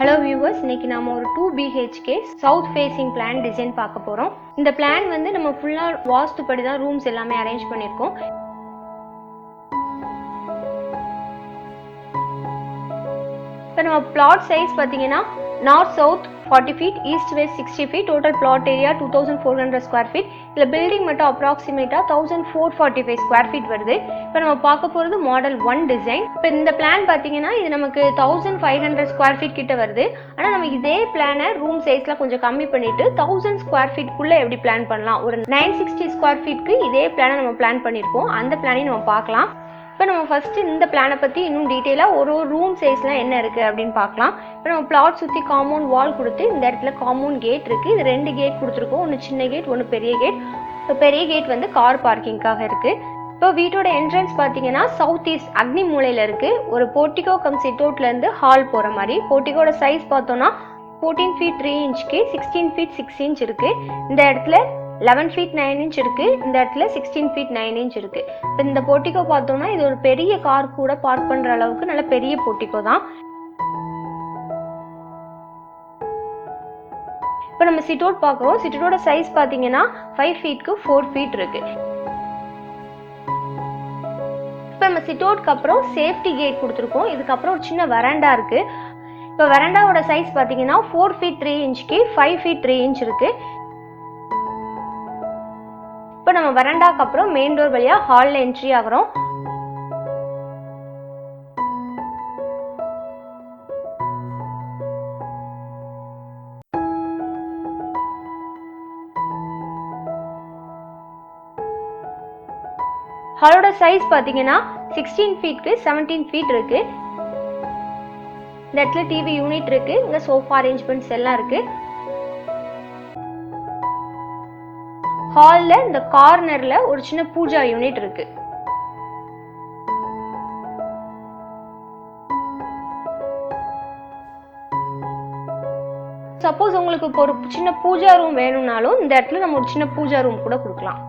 Hello viewers, இன்னைக்கு நாம ஒரு 2 BHK South Facing plan design பார்க்க போறோம். இந்த plan வந்து நம்ம ஃபுல்லா வாஸ்து படி தான் rooms எல்லாமே அரேஞ்ச் பண்ணிருக்கோம். இப்போ நம்ம plot size பாத்தீங்கன்னா north south 40 feet, east west 60 feet, total plot area 2400 square feet. இதுல building மட்டும் approximate 1445 square feet வருது. இப்போ நம்ம பார்க்க போறது மாடல் 1 டிசைன். இப்போ இந்த பிளான் பாத்தீங்கன்னா இது நமக்கு 1500 square feet கிட்ட வருது. ஆனா நம்ம இதே பிளானை ரூம் சைஸ்ல கொஞ்சம் கம்மி பண்ணிட்டு 1000 square feet குள்ள எப்படி பிளான் பண்ணலாம், ஒரு 960 square feetக்கு இதே பிளானை நம்ம பிளான் பண்ணிருக்கோம். அந்த பிளானையும் நம்ம பார்க்கலாம். இப்போ நம்ம ஃபர்ஸ்ட் இந்த பிளானை பற்றி இன்னும் டீட்டெயிலாக ஒரு ரூம் சைஸ்லாம் என்ன இருக்குது அப்படின்னு பார்க்கலாம். இப்போ நம்ம பிளாட் சுற்றி காம்பவுண்ட் வால் கொடுத்து இந்த இடத்துல காம்பவுண்ட் கேட் இருக்குது. இது 2 கேட் கொடுத்துருக்கோம், ஒன்று சின்ன கேட் ஒன்று பெரிய கேட். இப்போ பெரிய கேட் வந்து கார் பார்க்கிங்காக இருக்குது. இப்போ வீட்டோட என்ட்ரன்ஸ் பார்த்தீங்கன்னா சவுத் ஈஸ்ட் அக்னி மூலையில் இருக்குது. ஒரு போர்ட்டிகோ கம் சிட்டவுட்லேருந்து ஹால் போகிற மாதிரி. போர்ட்டிகோட சைஸ் பார்த்தோன்னா 14 feet 3 inchக்கு 16 feet 6 inch இருக்குது. இந்த இடத்துல 11 feet 9 inch இருக்கு. இந்த இடத்துல 16 feet 9 inch இருக்கு. இப்போ இந்த போர்ட்டிகோ பார்த்தோம்னா இது ஒரு பெரிய கார் கூட பார்க் பண்ற அளவுக்கு நல்ல பெரிய போர்ட்டிகோ தான். இப்போ நம்ம சிட் அவுட் பார்க்குறோம். சிட் அவுட்டோட சைஸ் பார்த்தீங்கன்னா 5 feetக்கு 4 feet இருக்கு. இப்போ நம்ம சிட் அவுட்க்கு அப்புறம் சேஃப்டி கேட் கொடுத்துருக்கோம். இதுக்கப்புறம் ஒரு சின்ன வராண்டா இருக்கு. இப்போ வராண்டாவோட சைஸ் பார்த்தீங்கன்னா 4 feet 3 inchக்கு 5 feet 3 inch இருக்கு. இப்போ நம்ம வராண்டாக்கு அப்புறம் மெயின் டோர் வழியா ஹால்ல என்ட்ரி ஆகுறோம். ஹாலோட சைஸ் பாத்தீங்கன்னா 16 feetக்கு 17 feet இருக்கு. இந்த இடத்துல டிவி யூனிட் இருக்கு. இங்க சோஃபா அரேஞ்ச்மெண்ட்ஸ் எல்லாம் இருக்கு. ஹால்ல இந்த கார்னர்ல ஒரு சின்ன பூஜா யூனிட் இருக்கு. சப்போஸ் உங்களுக்கு இப்போ ஒரு சின்ன பூஜா ரூம் வேணும்னாலும் இந்த இடத்துல நம்ம ஒரு சின்ன பூஜா ரூம் கூட கொடுக்கலாம்.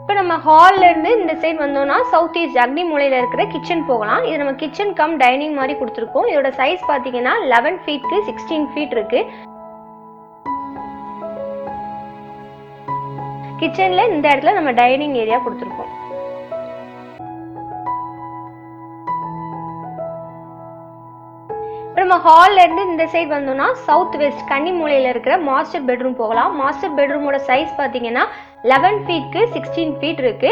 இப்போ நம்ம ஹால்ல இருந்து இந்த சைடு வந்தோம்னா சவுத் ஈஸ்ட் அக்னி மூலையில இருக்கிற கிச்சன் போகலாம். இது நம்ம கிச்சன் கம் டைனிங் மாதிரி கொடுத்துருக்கோம். இதோட சைஸ் பாத்தீங்கன்னா 11 feetக்கு 16 feet இருக்கு. கிச்சன்ல இந்த இடத்துல நம்ம டைனிங் ஏரியா கொடுத்துருக்கோம். நம்ம ஹால்ல இருந்து இந்த சைடு வந்தோம்னா சவுத் வெஸ்ட் கன்னி மூலையில இருக்கிற மாஸ்டர் பெட்ரூம் போகலாம். மாஸ்டர் பெட்ரூமோட சைஸ் பாத்தீங்கன்னா 11 feetக்கு 16 feet இருக்கு.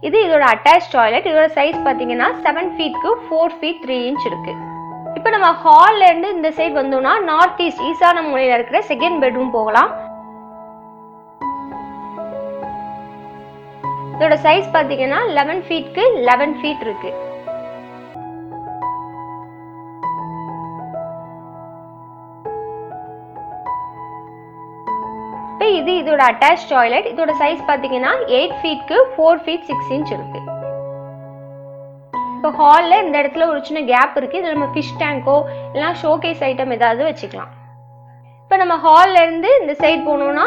இது இதோட அட்டாச் டாய்லெட். இதோட சைஸ் பாத்தீங்கன்னா 7 feetக்கு 4 feet 3 inch இருக்கு. இப்போ நம்ம ஹால்ல இருந்து இந்த சைடு வந்தோம்னா நார்த் ஈஸ்ட் ஈசான மூலையில இருக்கிற செகண்ட் பெட்ரூம் போகலாம். இதோட சைஸ் பாத்தீங்கன்னா 11 feetக்கு 11 feet இருக்கு. இப்போ இது இதோட அட்டாச் டாய்லெட். இதோட சைஸ் பாத்தீங்கன்னா 8 feetக்கு 4 feet 6 inch இருக்கு. இப்போ ஹால்ல இந்த இடத்துல ஒரு சின்ன கேப் இருக்கு. இதுல நம்ம ஃபிஷ் டேங்கோ இல்லைனா ஷோகேஸ் ஐட்டம் ஏதாவது வச்சுக்கலாம். இப்போ நம்ம ஹால்ல இருந்து இந்த சைடு போனோம்னா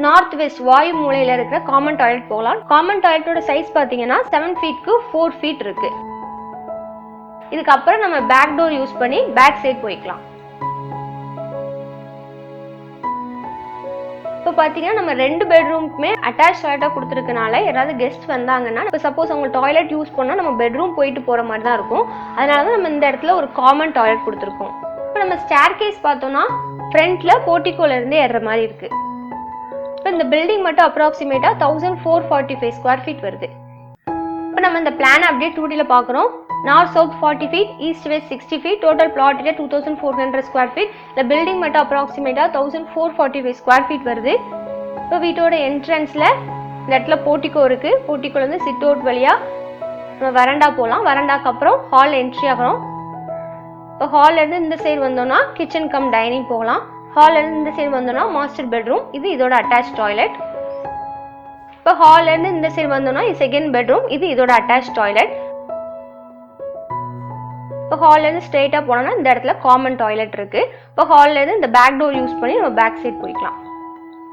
நார்த் வெஸ்ட் வாயு மூலையில இருக்கிற காமன் டாய்லெட் போகலாம். காமன் டாய்லெட்டோட சைஸ் பாத்தீங்கன்னா 7 feetக்கு 4 feet இருக்கு. இதுக்கப்புறம் நம்ம பேக் டோர் யூஸ் பண்ணி பேக் சைடு போய்க்கலாம். இப்போ பாத்தீங்கன்னா நம்ம 2 பெட்ரூம்க்குமே அட்டாச் டாய்லெட்டா கொடுத்துருக்கனால யாராவது கெஸ்ட் வந்தாங்கன்னா இப்போ சப்போஸ் அவங்க டாய்லெட் யூஸ் பண்ணா நம்ம பெட்ரூம் போயிட்டு போற மாதிரி தான் இருக்கும். அதனால தான் நம்ம இந்த இடத்துல ஒரு காமன் டாய்லெட் கொடுத்துருக்கோம். இப்போ நம்ம ஸ்டேர் கேஸ் பார்த்தோம்னா ஃப்ரண்ட்ல போர்ட்டிகோல இருந்து ஏறுற மாதிரி இருக்கு. இப்போ இந்த பில்டிங் மட்டும் அப்ராக்சிமேட்டா 1445 square feet வருது. இப்போ நம்ம இந்த பிளான் அப்படியே 2Dல பாக்குறோம். North south 40 feet, east west 60 feet, total plot area 2400 square feet. இந்த பில்டிங் மட்டும் அப்ராக்சிமேட்டா 1445 square feet வருது. இப்போ வீட்டோட என்ட்ரன்ஸ்ல இந்த இடத்துல போர்ட்டிகோ இருக்கு. போர்ட்டிகோல இருந்து சிட் அவுட் வழியா நம்ம வராண்டா போகலாம். வராண்டாக்கு அப்புறம் ஹால் என்ட்ரி ஆகிறோம். இப்போ ஹால்ல இருந்து இந்த சைடு வந்தோம்னா கிச்சன் கம் டைனிங் போகலாம். ஹால்ல இருந்து இந்த சைடு வந்தோம்னா மாஸ்டர் பெட்ரூம். இது இதோட அட்டாச் டாய்லெட். இப்போ ஹால்ல இருந்து இந்த சைடு வந்தோம்னா இது செகண்ட் பெட்ரூம். இது இதோட அட்டாச் டாய்லெட். இப்போ ஹால்ல இருந்து ஸ்ட்ரெயிட்டா போனோம்னா இந்த இடத்துல காமன் டாய்லெட் இருக்கு. இப்போ ஹால்ல இருந்து இந்த பேக் டோர் யூஸ் பண்ணி நம்ம பேக் சைடு போய்க்கலாம்.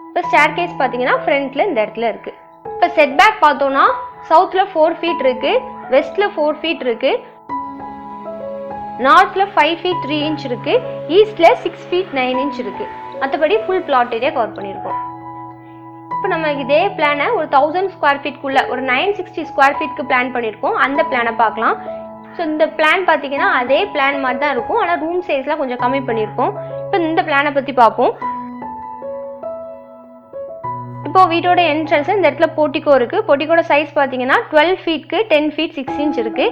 இப்போ ஸ்டேர் கேஸ் பாத்தீங்கன்னா ஃப்ரண்ட்ல இந்த இடத்துல இருக்கு. இப்போ செட் பேக் பார்த்தோம்னா சவுத்ல 4 feet இருக்கு, வெஸ்ட்ல 4 feet இருக்கு, நார்த்ல 5 feet 3 inch இருக்கு, ஈஸ்ட்ல 6 feet 9 inch இருக்கு. மற்றபடி ஃபுல் பிளாட் ஏரியா கவர் பண்ணியிருக்கோம். இப்போ நம்ம இதே பிளானை ஒரு 1000 square feet குள்ள ஒரு 960 square feet பிளான் பண்ணியிருக்கோம். அந்த பிளானை பார்க்கலாம். ஸோ இந்த பிளான் பார்த்தீங்கன்னா அதே பிளான் மாதிரி தான் இருக்கும், ஆனால் ரூம் சைஸ்லாம் கொஞ்சம் கம்மி பண்ணியிருக்கோம். இப்போ இந்த பிளானை பற்றி பார்ப்போம். இப்போ வீட்டோட என்ட்ரன்ஸ் இந்த இடத்துல போர்ட்டிகோ இருக்கு. போர்ட்டிகோட சைஸ் பார்த்தீங்கன்னா 12 feetக்கு 10 feet 6 inch இருக்கு.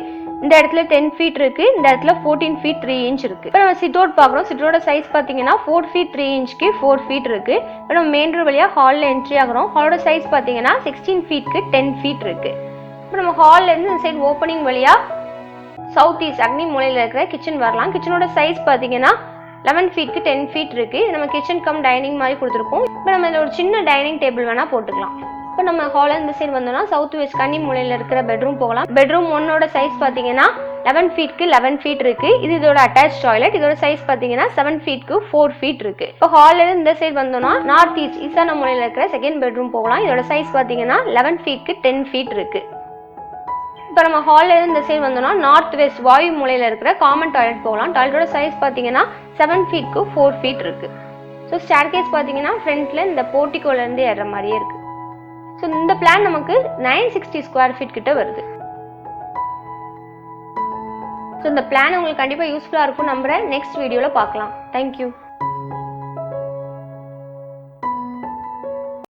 இந்த இடத்துல 10 feet இருக்கு, இந்த இடத்துல 14 feet 3 inch இருக்கு. இப்போ நம்ம சிட் அவுட் பார்க்குறோம். சிட்டோட சைஸ் பார்த்தீங்கன்னா 4 feet 3 inchக்கு 4 feet இருக்கு. இப்போ நம்ம மெயின் ரோடு வழியாக ஹாலில் என்ட்ரி ஆகிறோம். ஹாலோட சைஸ் பார்த்தீங்கன்னா 16 feetக்கு 10 feet இருக்கு. இப்போ நம்ம ஹாலில் இருந்து இந்த சைடு ஓப்பனிங் வழியாக சவுத் ஈஸ்ட் அக்னி மூலையில் இருக்கிற கிச்சன் வரலாம். கிச்சனோட சைஸ் பார்த்தீங்கன்னா 11 feetக்கு 10 feet இருக்கு. நம்ம கிச்சன் கம் டைனிங் மாதிரி கொடுத்துருக்கோம். இப்போ நம்ம இதில் ஒரு சின்ன டைனிங் டேபிள் வேணா போட்டுக்கலாம். இப்போ நம்ம ஹாலில் இந்த சைடு வந்தோம்னா சவுத் வெஸ்ட் கன்னி மூலையில் இருக்கிற பெட்ரூம் போகலாம். பெட்ரூம் ஒன்னோட சைஸ் பார்த்தீங்கன்னா 11 feetக்கு 11 feet இருக்கு. இது இதோட அட்டாச் டாய்லெட். இதோட சைஸ் பார்த்தீங்கன்னா 7 feetக்கு 4 feet இருக்கு. இப்போ ஹாலில் இருந்து இந்த சைடு வந்தோம்னா நார்த் ஈஸ்ட் ஈசான மூலையில் இருக்கிற செகண்ட் பெட்ரூம் போகலாம். இதோட சைஸ் பார்த்தீங்கன்னா 11 feetக்கு 10 feet இருக்கு. இப்போ நம்ம ஹாலில் இருந்து இந்த சைடு வந்தோம்னா நார்த் வெஸ்ட் வாயு மூலையில் இருக்கிற காமன் டாய்லெட் போகலாம். டாய்லெட்டோட சைஸ் பார்த்தீங்கன்னா 7 feetக்கு 4 feet இருக்கு. ஸோ ஸ்டேர்கேஸ் பார்த்தீங்கன்னா ஃப்ரண்ட்ல இந்த போர்ட்டிகோலேருந்து ஏறுற மாதிரியே இருக்கு. ஸோ இந்த பிளான் நமக்கு 960 square feet கிட்ட வருது. ஸோ இந்த பிளான் உங்களுக்கு கண்டிப்பாக யூஸ்ஃபுல்லாக இருக்கும் நம்புறேன். நெக்ஸ்ட் வீடியோவில் பார்க்கலாம். தேங்க்யூ.